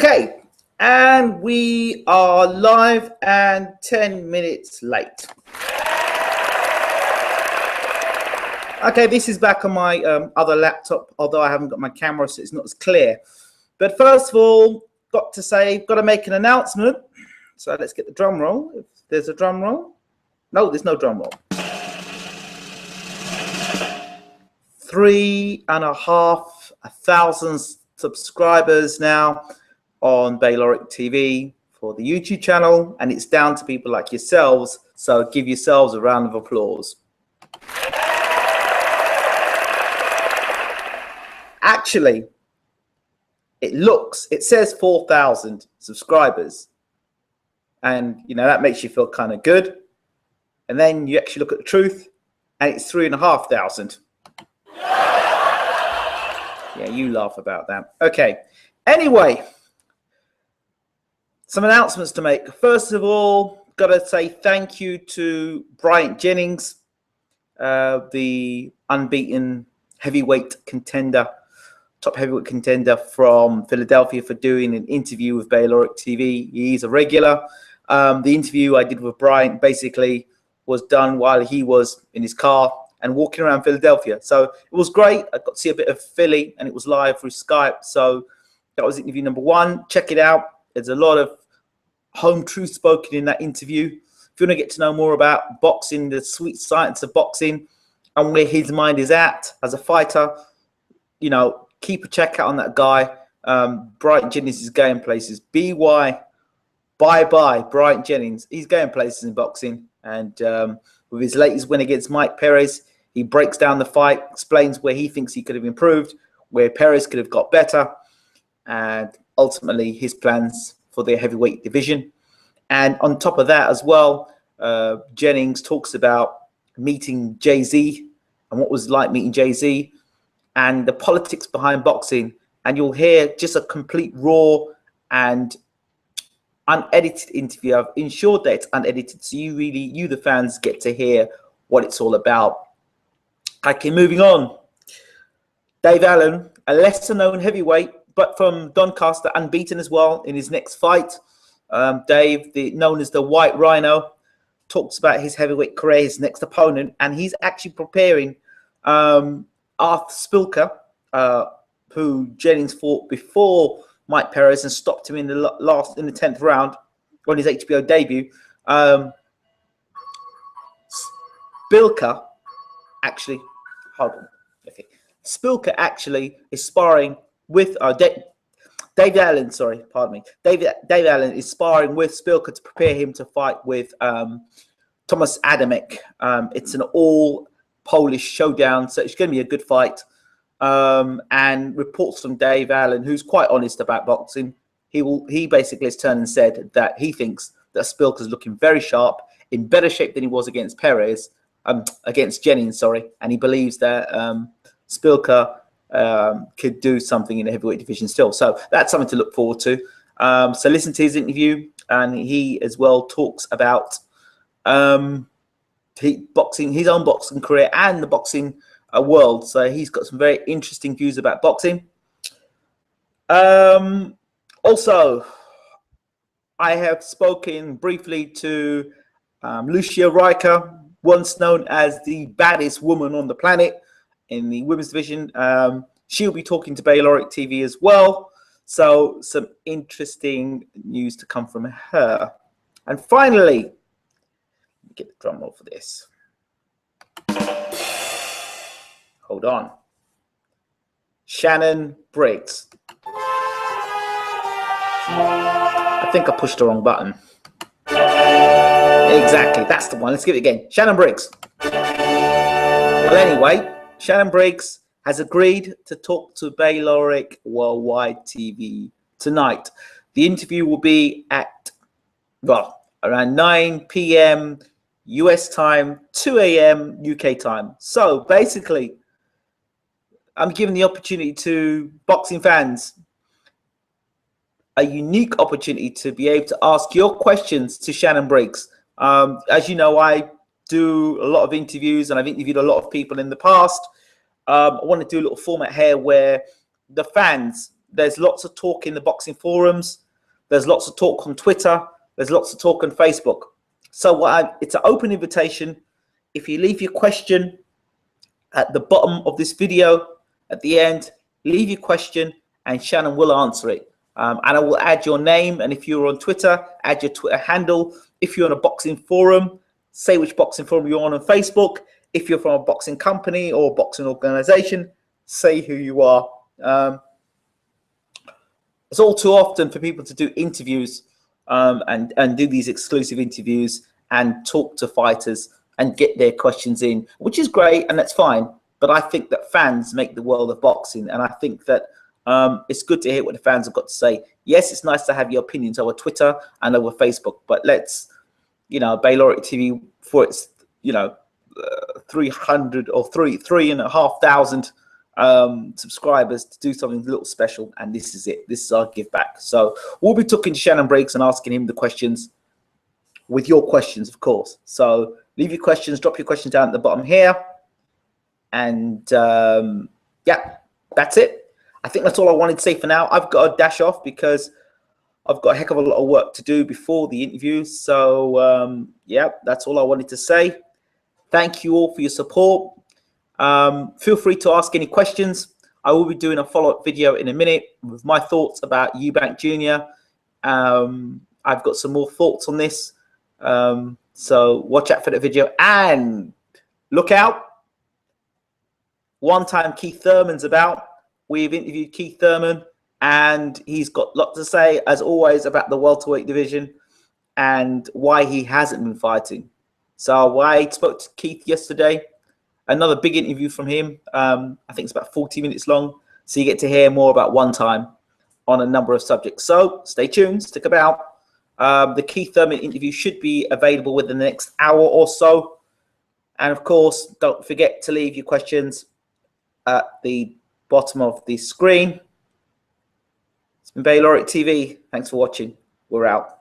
Okay, and we are live and 10 minutes late. Okay, this is back on my other laptop, although I haven't got my camera, so it's not as clear. But first of all, got to make an announcement. So let's get the drum roll. If there's a drum roll. No, there's no drum roll. 3,500 subscribers now on Bayloric TV for the YouTube channel, and it's down to people like yourselves. So give yourselves a round of applause. Actually, it says 4,000 subscribers, and you know that makes you feel kind of good. And then you actually look at the truth, and it's 3,500. Yeah, you laugh about that. Okay. Anyway, some announcements to make. First of all, got to say thank you to Bryant Jennings, the unbeaten heavyweight contender, top heavyweight contender from Philadelphia, for doing an interview with Bayloric TV. He's a regular. The interview I did with Bryant basically was done while he was in his car and walking around Philadelphia. So it was great. I got to see a bit of Philly, and it was live through Skype. So that was interview number one. Check it out. There's a lot of home truth spoken in that interview. If you want to get to know more about boxing, the sweet science of boxing, and where his mind is at as a fighter, you know, keep a check out on that guy. Bryant Jennings is going places. Bye Bryant Jennings. He's going places in boxing. And with his latest win against Mike Perez, he breaks down the fight, explains where he thinks he could have improved, where Perez could have got better, and ultimately his plans for the heavyweight division. And on top of that as well, Jennings talks about meeting Jay-Z and what it was like meeting Jay-Z and the politics behind boxing. And you'll hear just a complete raw and unedited interview. I've ensured that it's unedited, so you the fans get to hear what it's all about. Okay, moving on. Dave Allen, a lesser known heavyweight, but from Doncaster, unbeaten as well in his next fight. Dave, known as the White Rhino, talks about his heavyweight career, his next opponent, and he's actually preparing Arthur Spilker, who Jennings fought before Mike Perez and stopped him in the 10th round on his HBO debut. Spilker actually, hold on. Okay, Spilker actually is sparring with Dave Allen. Sorry, pardon me. Dave Allen is sparring with Spilker to prepare him to fight with Thomas Adamek. It's an all Polish showdown, so it's going to be a good fight. And reports from Dave Allen, who's quite honest about boxing. He basically has turned and said that he thinks that Spilker's looking very sharp, in better shape than he was against Jennings, sorry, and he believes that Spilker could do something in the heavyweight division still. So that's something to look forward to. So listen to his interview, and he as well talks about his own boxing career and the boxing world. So he's got some very interesting views about boxing. Also, I have spoken briefly to Lucia Rijker, once known as the baddest woman on the planet in the women's division. She'll be talking to Bayloric TV as well. So some interesting news to come from her. And finally, let me get the drum roll for this. Hold on. Shannon Briggs. I think I pushed the wrong button. Exactly, that's the one. Let's give it again. Shannon Briggs. Well, anyway, Shannon Briggs has agreed to talk to Bayloric Worldwide TV tonight. The interview will be at, around 9 p.m. US time, 2 a.m. UK time. So basically, I'm giving the opportunity to boxing fans a unique opportunity to be able to ask your questions to Shannon Briggs. As you know, I do a lot of interviews, and I've interviewed a lot of people in the past. I want to do a little format here where the fans There's lots of talk in the boxing forums. There's lots of talk on Twitter. There's lots of talk on Facebook. So it's an open invitation. If you leave your question at the bottom of this video, at the end, leave your question and Shannon will answer it. And I will add your name. And if you're on Twitter, add your Twitter handle. If you're on a boxing forum, say which boxing forum you're on Facebook. If you're from a boxing company or boxing organization, say who you are. It's all too often for people to do interviews and do these exclusive interviews and talk to fighters and get their questions in, which is great and that's fine. But I think that fans make the world of boxing, and I think that it's good to hear what the fans have got to say. Yes, it's nice to have your opinions over Twitter and over Facebook, but let's, Bayloric TV for its, 300 or 3,500 subscribers to do something a little special, and this is it. This is our give back. So we'll be talking to Shannon Briggs and asking him the questions with your questions, of course. So leave your questions, drop your questions down at the bottom here, and yeah, that's it. I think that's all I wanted to say for now. I've got to dash off because I've got a heck of a lot of work to do before the interview. So yeah, that's all I wanted to say. Thank you all for your support. Feel free to ask any questions. I will be doing a follow-up video in a minute with my thoughts about Eubank Jr. I've got some more thoughts on this. So watch out for the video and look out. One time Keith Thurman's about. We've interviewed Keith Thurman and he's got lots to say, as always, about the welterweight division and why he hasn't been fighting. So I spoke to Keith yesterday. Another big interview from him. I think it's about 40 minutes long. So you get to hear more about one time on a number of subjects. So stay tuned, stick about. The Keith Thurman interview should be available within the next hour or so. And of course, don't forget to leave your questions at the bottom of the screen. It's been Bayloric TV. Thanks for watching. We're out.